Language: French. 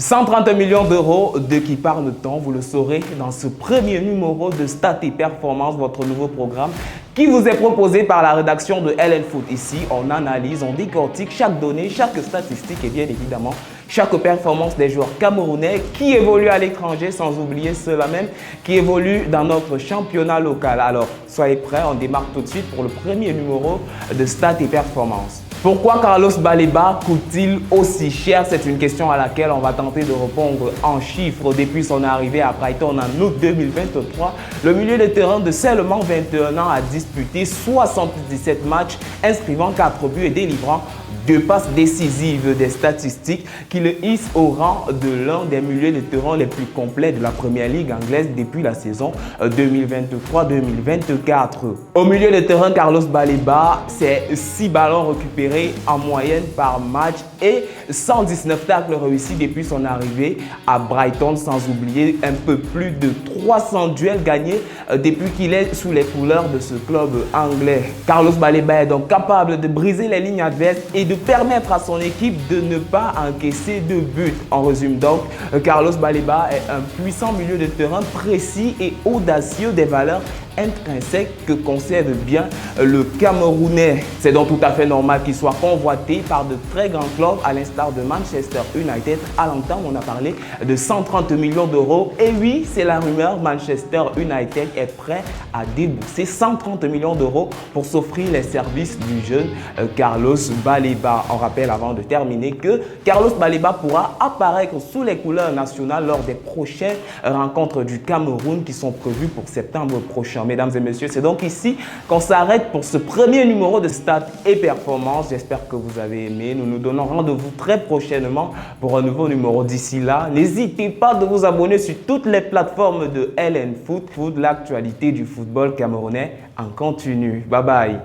130 millions d'euros, de qui parle-t-on? Vous le saurez dans ce premier numéro de Stats et Performance, votre nouveau programme qui vous est proposé par la rédaction de LN Foot. Ici, on analyse, on décortique chaque donnée, chaque statistique et bien évidemment chaque performance des joueurs camerounais qui évoluent à l'étranger, sans oublier ceux-là même qui évoluent dans notre championnat local. Alors, soyez prêts, on démarre tout de suite pour le premier numéro de Stats et Performance. Pourquoi Carlos Baleba coûte-t-il aussi cher? C'est une question à laquelle on va tenter de répondre en chiffres. Depuis son arrivée à Brighton en août 2023, le milieu de terrain de seulement 21 ans a disputé 77 matchs, inscrivant 4 buts et délivrant 2 passes décisives, des statistiques qui le hissent au rang de l'un des milieux de terrain les plus complets de la Première Ligue anglaise depuis la saison 2023-2024. Au milieu de terrain, Carlos Baleba, c'est 6 ballons récupérés en moyenne par match et 119 tacles réussis depuis son arrivée à Brighton, sans oublier un peu plus de 300 duels gagnés depuis qu'il est sous les couleurs de ce club anglais. Carlos Baleba est donc capable de briser les lignes adverses et de permettre à son équipe de ne pas encaisser de but. En résumé donc, Carlos Baleba est un puissant milieu de terrain précis et audacieux, des valeurs intrinsèques que conserve bien le Camerounais. C'est donc tout à fait normal qu'il soit convoité par de très grands clubs à l'instar de Manchester United. À l'entame, on a parlé de 130 millions d'euros. Et oui, c'est la rumeur, Manchester United est prêt à débourser 130 millions d'euros pour s'offrir les services du jeune Carlos Baleba. On rappelle avant de terminer que Carlos Baleba pourra apparaître sous les couleurs nationales lors des prochaines rencontres du Cameroun qui sont prévues pour septembre prochain. Mesdames et messieurs, c'est donc ici qu'on s'arrête pour ce premier numéro de Stats et Performance. J'espère que vous avez aimé. Nous nous donnons rendez-vous très prochainement pour un nouveau numéro. D'ici là, n'hésitez pas de vous abonner sur toutes les plateformes de LN Foot, l'actualité du football camerounais en continu. Bye bye.